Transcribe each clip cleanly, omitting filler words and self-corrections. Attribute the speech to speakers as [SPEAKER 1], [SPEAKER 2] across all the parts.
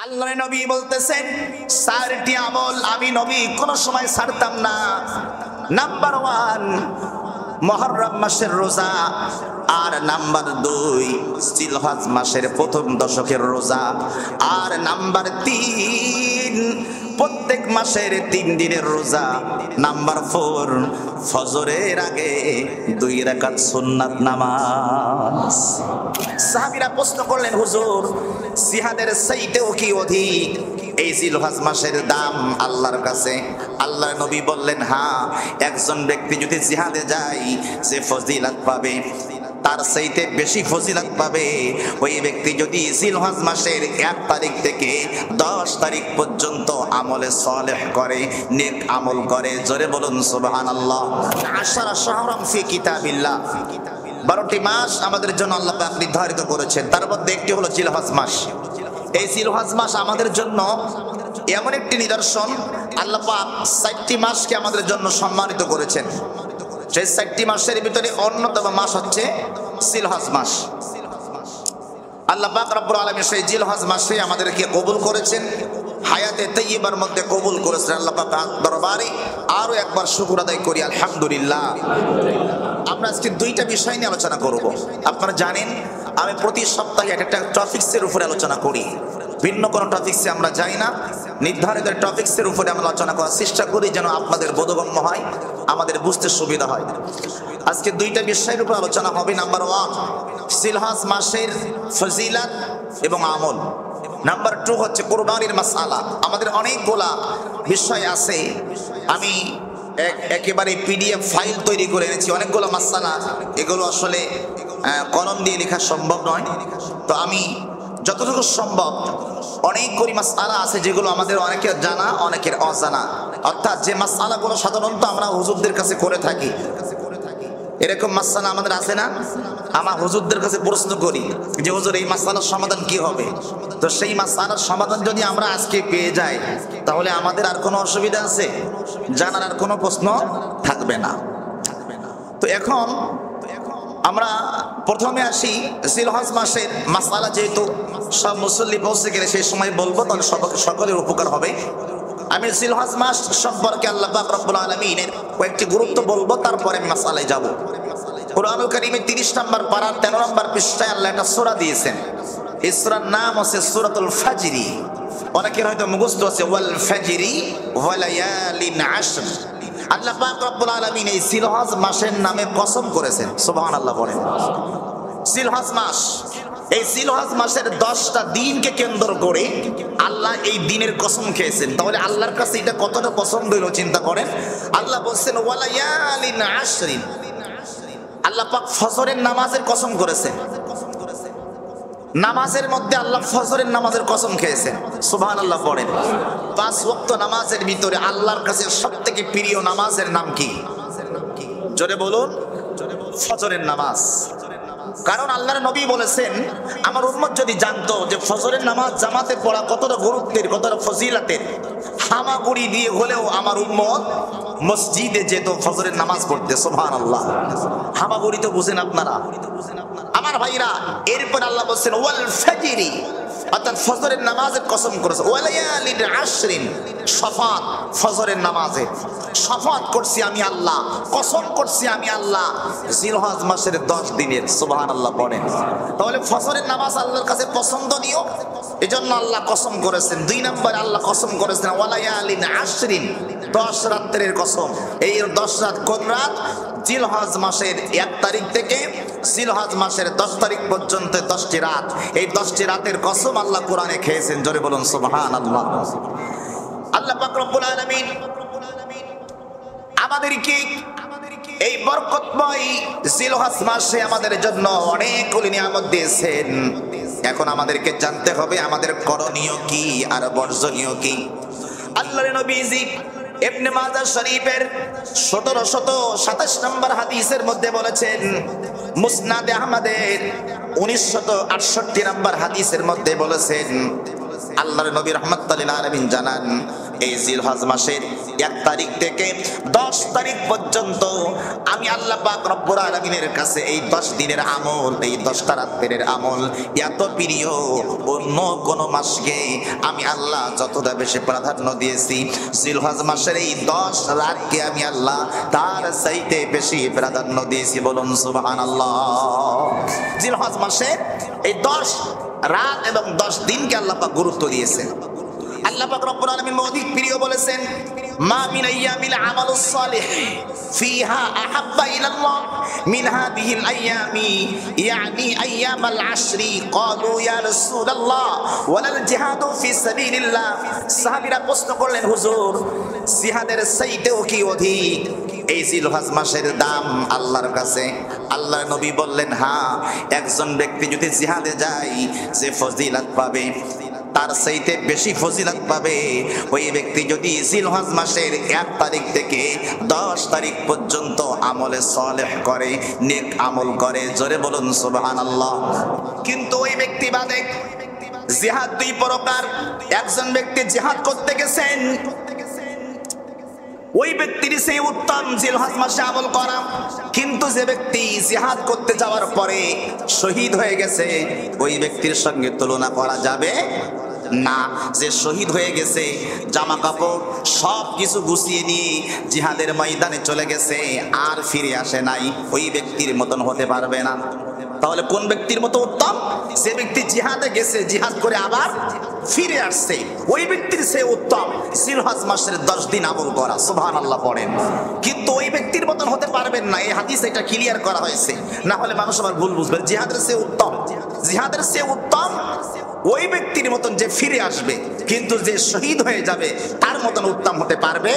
[SPEAKER 1] আল্লাহর নবী বলতেছেন 4টি আমল আমি নবী কোন সময় ছাড়তাম না। নাম্বার 1 মুহররম মাসের রোজা, আর নাম্বার 2 জিলহজ মাসের প্রথম দশকের রোজা, আর নাম্বার 3 প্রত্যেক মাসের 3 দিনের রোজা, নাম্বার 4 ফজরের আগে 2 রাকাত সুন্নাত নামাজ। সাহাবীরা প্রশ্ন করলেন, হুজুর জিহাদের চাইতেও কি অধিক এই জিলহজ মাসের দাম আল্লাহর কাছে? আল্লাহর নবী বললেন, হ্যাঁ, একজন ব্যক্তি যদি জিহাদে যায় সে ফজিলত পাবে, তার চাইতে বেশি ফজিলত পাবে ওই ব্যক্তি যদি জিলহজ মাসের 1 তারিখ থেকে 10 তারিখ পর্যন্ত আমলে সালেহ করে, নেক আমল করে। জোরে বলুন সুবহানাল্লাহ। আশারা শাহরাম ফি কিতাবিল্লাহ, 12টি মাস আমাদের জন্য আল্লাহ পাক নির্ধারিত করেছেন, তার মধ্যে একটি হলো জিলহজ মাস। এই জিলহজ মাস আমাদের জন্য এমন একটি নিদর্শন, আল্লাহ পাক 4টি মাসকে আমাদের জন্য সম্মানিত করেছেন। সেই 4টি মাসের ভিতরে অন্যতম মাস হচ্ছে জিলহজ মাস। আল্লাহ পাক রব্বুল আলামিন সেই জিলহজ মাসে আমাদেরকে কবুল করেছেন, হায়াতে তাইয়্যিবার মধ্যে কবুল করেছেন। আল্লাহ পাক দরবারে আরো একবার শুকর আদায় করি, আলহামদুলিল্লাহ। আমরা আজকে 2টা বিষয় নিয়ে আলোচনা করব। আপনারা জানেন আমি প্রতি সপ্তাহে একটা টপিকসের উপরে আলোচনা করি, ভিন্ন কোনো টপিকসে আমরা যাই না, নির্ধারিত টপিকসের উপরে আমরা আলোচনা করার চেষ্টা করি যেন আপনাদের বোধগম্য হয়, আমাদের বুঝতে সুবিধা হয়। আজকে 2টা বিষয়ের উপর আলোচনা হবে। নাম্বার 1 জিলহজ মাসের ফজিলত এবং আমল। নাম্বার 2 হচ্ছে কুরবানির মাসআলা। আমাদের অনেকগুলা বিষয় আছে, আমি একেবারে পিডিএফ ফাইল তৈরি করে এনেছি, অনেকগুলো মাসআলা, এগুলো আসলে কলম দিয়ে লেখা সম্ভব নয়, তো আমি যতটুকু সম্ভব অনেকগুলি মাসআলা আছে যেগুলো আমাদের অনেকের জানা অনেকের অজানা, অর্থাৎ যে মাসআলাগুলো সাধারণত আমরা হুজুরদের কাছে করে থাকি, এরকম মাসআলা আমাদের আছে না? আমরা হুজুরদের কাছে প্রশ্ন করি যে হুজুর এই মাসআলার সমাধান কি হবে? তো সেই মাসআলার সমাধান যদি আমরা আজকে পেয়ে যাই তাহলে আমাদের আর কোনো অসুবিধা আছে? জানার আর কোনো প্রশ্ন থাকবে না। তো এখন আমরা প্রথমে আসি জিলহজ মাসের মাসআলা, যেহেতু সব মুসল্লি পৌঁছে গেলে সেই সময় বলবো, তাহলে সকলের উপকার হবে। আমি জিলহজ মাস সম্পর্কে আল্লাহ পাক রব্বুল আলামিনের কয়েকটি গুরুত্ব বলবো, তারপরে আমি মাসআলায় যাব। কুরআনুল কারীমের 30 নম্বর পারার 13 নম্বর পৃষ্ঠায় আল্লাহ একটা সূরা দিয়েছেন। এই সূরার নাম হচ্ছে সূরাতুল ফাজরি। অনেকের হয়তো মুখস্থ আছে ওয়াল ফাজরি ওয়া লায়ালিন আশর। আল্লাহ পাক রব্বুল আলামিন এই জিলহজ মাসের নামে কসম করেছেন, সুবহানাল্লাহ বলেন। জিলহজ মাস, এই জিলহজ মাসের 10টা দিনকে কেন্দ্র করে আল্লাহ এই দিনের কসম খেয়েছেন। তাহলে আল্লাহর কাছে এটা কতটা পছন্দ হলো চিন্তা করেন। আল্লাহ বলছেন ওয়া লায়ালিন আশরিন, আল্লাহ পাক ফজরের নামাজের কসম করেছেন। নামাজের মধ্যে আল্লাহ ফজরের নামাজের কসম খেয়েছেন, সুবহানাল্লাহ পড়েন। 5 ওয়াক্ত নামাজের ভিতরে আল্লাহর কাছে সবথেকে প্রিয় নামাজের নাম কি? জোরে বলুন, ফজরের নামাজ। কারণ আল্লাহর নবী বলেছেন আমার উম্মত যদি জানতো যে ফজরের নামাজ জামাতে পড়া কতটা গুরুত্বের, কতটা ফজিলতের, হামাগুড়ি দিয়ে হলেও আমার উম্মত মসজিদে যেত ফজরের নামাজ পড়তে। সুবহানাল্লাহ। হামাগুড়ি তো বুঝেন আপনারা আমার ভাইরা। এরপর আল্লাহ বলছেন ওয়াল ফাজরি, অর্থাৎ ফজরের নামাজের কসম করেছে। ওয়া লায়ালিন আশরিন, শাফাত, ফজরের নামাজে শাফাত করছি আমি আল্লাহ, কসম করছি আমি আল্লাহ জিলহজ মাসের 10 দিনের। সুবহানাল্লাহ পড়েন। তাহলে ফজরের নামাজ আল্লাহর কাছে পছন্দনীয়, এজন্য আল্লাহ কসম করেছেন। 2 নম্বরে আল্লাহ কসম করেছেন ওয়া লায়ালিন আশরিন, 10 রাতের কসম। এই 10 রাত কোন রাত? জিলহজ মাসের 1 তারিখ থেকে জিলহজ মাসের 10 তারিখ পর্যন্ত 10টি রাত। এই 10টি রাতের কসম আল্লাহ কোরআনে খেয়েছেন। জোরে বলুন সুবহানাল্লাহ। আল্লাহ পাক রব্বুল আলামিন আমাদেরকে এই বরকতময় জিলহজ মাসে আমাদের জন্য অনেকগুলি নিয়ামত দিয়েছেন। এখন আমাদেরকে জানতে হবে আমাদের করণীয় কি আর বর্জনীয় কি। আল্লাহর নবীজি ইবনে মাজাহ শরীফের 1727 নম্বর হাদিসের মধ্যে বলেছেন, মুসনাদে আহমদের 1968 নম্বর হাদিসের মধ্যে বলেছেন আল্লাহর নবী রাহমাতুল লিল আলামিন জানান এই জিলহজ মাসের 1 তারিখ থেকে 10 তারিখ পর্যন্ত আমি আল্লাহ পাক রব্বুল আলামিনের কাছে এই 10 দিনের আমল, এই 10টা রাতের আমল এত প্রিয়, অন্য কোন মাসকে আমি আল্লাহ যতটা বেশি প্রাধান্য দিয়েছি, জিলহজ মাসের এই 10 রাতকে আমি আল্লাহ তার চাইতে বেশি প্রাধান্য দিয়েছি। বলুন সুবহানাল্লাহ। জিলহজ মাসে এই 10 রাত এবং 10 দিনকে আল্লাহ পাক গুরুত্ব দিয়েছেন। আল্লাহ পাক রব্বুল আলামিন অধিক প্রিয় বলেছেন, মা মিন আইয়ামিল আমালুস সালিহ ফিহা আহাব্বা ইলাল্লাহ মিন হাদিহিল আইয়ামি ইয়ানি আইয়ামাল আশরি। ক্বালু ইয়া রাসূলুল্লাহ ওয়ালাল জিহাদু ফি সাবিলিল্লাহ। সাহাবীরা প্রশ্ন করলেন, হুজুর জিহাদের চাইতেও কি অধিক এই জিলহজ মাসের দাম আল্লাহর কাছে? আল্লাহর নবী বললেন, হ্যাঁ, একজন ব্যক্তি যদি জিহাদে যায় যে ফজিলত পাবে তার চাইতে বেশি ফজিলত পাবে ওই ব্যক্তি যদি জিলহজ মাসের 1 তারিখ থেকে 10 তারিখ পর্যন্ত আমলে সালেহ করে, নেক আমল করে। জোরে বলুন সুবহানাল্লাহ। কিন্তু ওই ব্যক্তি বাদে জিহাদ 2 প্রকার। একজন ব্যক্তি জিহাদ করতে গেছেন, ওই ব্যক্তির সেই উত্তম জিলহজ মাসে আমল করা। কিন্তু যে ব্যক্তি জিহাদ করতে যাওয়ার পরে শহীদ হয়ে গেছে ওই ব্যক্তির সঙ্গে তুলনা করা যাবে না। যে শহীদ হয়ে গেছে, জামা কাপড় সব কিছু গুছিয়ে নিয়ে জিহাদের ময়দানে চলে গেছে, আর ফিরে আসে নাই, ওই ব্যক্তির মতন হতে পারবে না। তাহলে কোন ব্যক্তির মতো উত্তম? যে ব্যক্তি জিহাদে গেছে, জিহাদ করে আবার ফিরে আসছে, ওই ব্যক্তির সে উত্তম জিলহজ মাসের 10 দিন আমল করা। সুবহানাল্লাহ পড়েন। কিন্তু ওই ব্যক্তির মতন হতে পারবেন না, এই হাদিস এটা ক্লিয়ার করা হয়েছে, না হলে মানুষ আবার ভুল বুঝবে। জিহাদের সে উত্তম, জিহাদের সে উত্তম ওই ব্যক্তির মতন যে ফিরে আসবে, কিন্তু যে শহীদ হয়ে যাবে তার মতন উত্তম হতে পারবে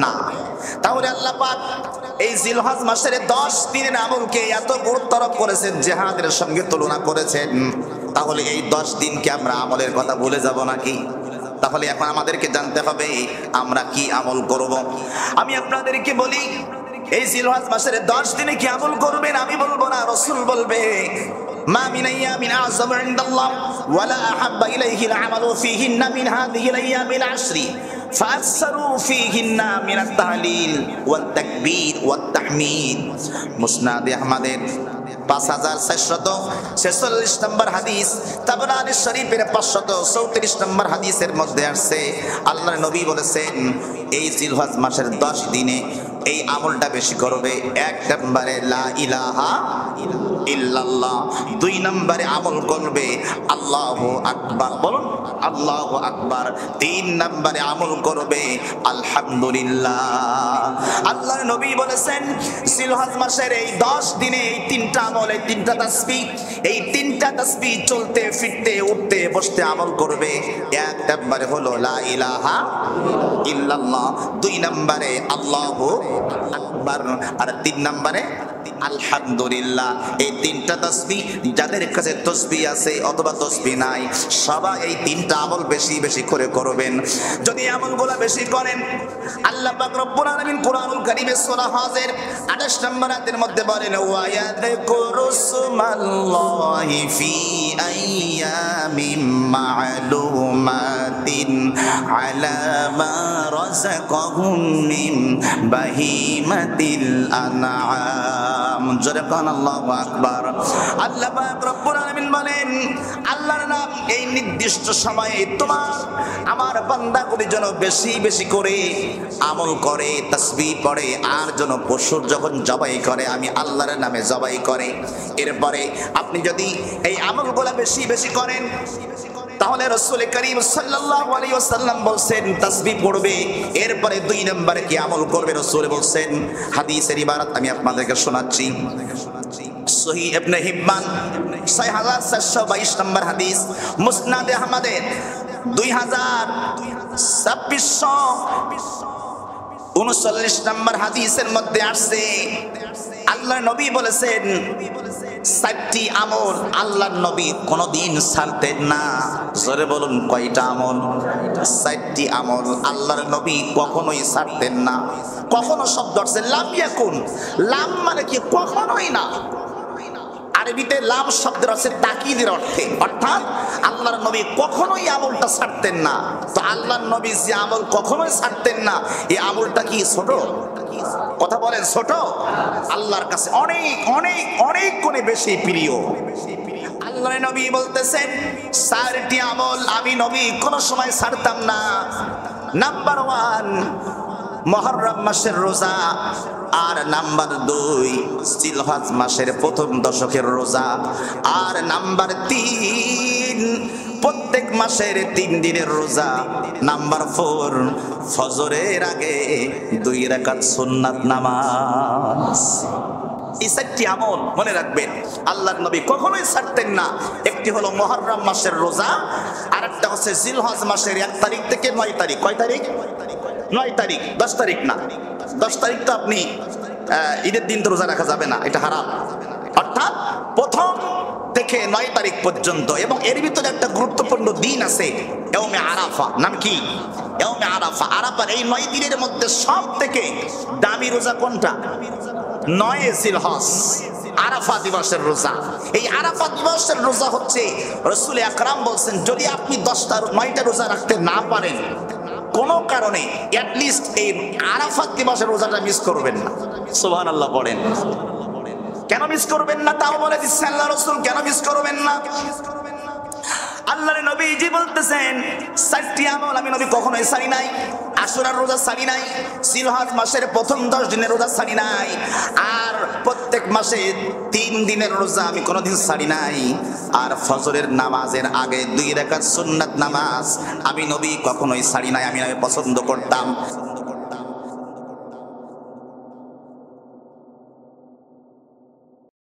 [SPEAKER 1] না। তাহলে আল্লাহ পাক এই জিলহজ মাসের 10 দিনের আমলকে এত গুরুত্বারোপ করেছেন, জিহাদের সঙ্গে তুলনা করেছেন। তাহলে এই 10 দিনকে আমরা আমলের কথা ভুলে যাব নাকি? তাহলে এখন আমাদেরকে জানতে হবে আমরা কি আমল করব। আমি আপনাদেরকে বলি, এই জিলহজ মাসের 10 দিনে কি আমল করবেন আমি বলবো না, রাসূল বলবে। মা মিন আইয়ামিন আযযামু ইনদাল্লাহ ওয়ালা আহাব্বা ইলাইহিল আমালু ফীহিন্না মিন হাযিহিল আইয়ামিল আশরি ফাকসারু ফীহিন্না মিনাত তাহলিল ওয়াত তাকবীর ওয়াত তাহমিদ। মুসনাদ আহমদের 5446 নম্বর হাদিস, তাবরানী শরীফের 534 নম্বর হাদিসের মধ্যে আসছে, আল্লাহর নবী বলেছেন এই জিলহজ মাসের 10 দিনে এই আমলটা বেশি করবে। 1 নম্বরে লা ইলাহা ইল্লাল্লাহ, 2 নম্বরে আমল করবে আল্লাহু আকবার, বলুন আল্লাহু আকবার। 3 নম্বরে আমল করবে আলহামদুলিল্লাহ। আল্লাহর নবী বলেছেন জিলহজ মাসের এই 10 দিনে এই 3টা আমল, এই 3টা তাসবিহ, এই 3টা তাসবিহ চলতে ফিরতে উঠতে বসতে আমল করবে। 1 নম্বরে হলো লা ইলাহা ইল্লাল্লাহ, 2 নম্বরে আল্লাহু আকবার, আর 3 নম্বরে আলহামদুলিল্লাহ। এই 3টা তাসবিহ, যাদের কাছে তাসবিহ আছে অথবা তাসবিহ নাই, সবাই এই 3টা আমল বেশি বেশি করে করবেন। যদি আমলগুলো বেশি করেন, আল্লাহ পাক রব্বুল আলামিন কুরআনুল কারীমে সূরা হজের 28 নম্বর আয়াতের মধ্যে বলেন, ওয়া ইয়াযকুরুসমাল্লাহি ফি আইয়ামিম মা'লুমাতিন আলা মা রাযাকাহুম মিন বাহিমাতিল আনআম। জোরে বলেন আল্লাহু আকবার। আল্লাহ পাক রব্বুল আলামিন বলেন, আল্লাহর নাম এই নির্দিষ্ট সময়ে তোমার আমার বান্দাগুলি যেন বেশি বেশি করে আমল করে, তাসবিহ পড়ে, আর যেন পশুর যখন জবাই করে আমি আল্লাহর নামে জবাই করে। এরপরে আপনি যদি এই আমলগুলো বেশি বেশি করেন, তাহলে রাসূল করিম সাল্লাল্লাহু আলাইহি ওয়াসাল্লাম বলেন তাসবিহ পড়বে। এরপরে 2 নম্বরে কি আমল করবে রাসূল বলেন, হাদিসের ইবারত আমি আপনাদেরকে শোনাচ্ছি। সহিহ ইবনে হিব্বান 6422 নম্বর হাদিস, মুসনাদ আহমদের 2639 নম্বর হাদিসের মধ্যে আসছে, আল্লাহর নবী বলেছেন 7টি আমল আল্লাহর নবী কোনদিন ছাড়তেন না। জোরে বলুন কয়টা আমল? 7টি আমল আল্লাহর নবী কখনোই ছাড়তেন না। কখনো শব্দ আসছে লাম ইয়াকুন, লাম মানে কি কখনোই না। আর আরবিতে লাম শব্দের আছে তাকিদের অর্থে, অর্থাৎ আল্লাহর নবী কখনোই আমলটা ছাড়তেন না। তো আল্লাহর নবী যে আমল কখনোই ছাড়তেন না, এই আমলটা কি ছোট? কথা বলেন, ছোট? আল্লাহর কাছে অনেক অনেক অনেক গুণে বেশি প্রিয়। আল্লাহর নবী বলতেছেন, 4টি আমল আমি নবী কোন সময় ছাড়তাম না। নাম্বার 1 মুহররম মাসের রোজা, আর নাম্বার 2 জিলহজ মাসের প্রথম দশকের রোজা, আর নাম্বার 3 প্রত্যেক মাসের 3 দিনের রোজা, নাম্বার 4 ফজরের আগে 2 রাকাত সুন্নাত নামাজ। এই 4টি আমল মনে রাখবেন, আল্লাহর নবী কখনোই ছাড়তেন না। একটি হলো মুহররম মাসের রোজা, আর একটা হচ্ছে জিলহজ মাসের 1 তারিখ থেকে 9 তারিখ। কয় তারিখ? 9 তারিখ। 10 তারিখ না, 10 তারিখ তো আপনি ঈদের দিন তো রোজা রাখা যাবে না, এটা হারাম। অর্থাৎ প্রথম থেকে 9 তারিখ পর্যন্ত। এবং এর ভিতরে একটা গুরুত্বপূর্ণ দিন আছে, ইয়াউমে আরাফা। নাম কি? ইয়াউমে আরাফা। আরাফার এই 9 দিনের মধ্যে সব থেকে দামি রোজা কোনটা? 9 জিলহজ, আরাফা দিবসের রোজা। এই আরাফা দিবসের রোজা হচ্ছে, রাসূল আকরাম বলছেন, যদি আপনি 9টা রোজা রাখতে না পারেন কোনো কারণে, অ্যাটলিস্ট এই আরাফাত দিবসের রোজাটা মিস করবেন না। সুবহানাল্লাহ পড়েন। কেন মিস করবেন না তাও বলে দিচ্ছেন আল্লাহ রাসূল, কেন মিস করবেন না? আল্লাহর নবীজি বলতেছেন, 4টি আমল আমি নবী কখনোই ছাড়ি নাই। আশুরার রোজা ছাড়ি নাই, জিলহজ মাসের প্রথম 10 দিনের রোজা ছাড়ি নাই, আর প্রত্যেক মাসে 3 দিনের রোজা আমি কোনোদিন ছাড়ি নাই, আর ফজরের নামাজের আগে 2 রাকাত সুন্নাত নামাজ আমি নবী কখনোই ছাড়ি নাই। আমি পছন্দ করতাম।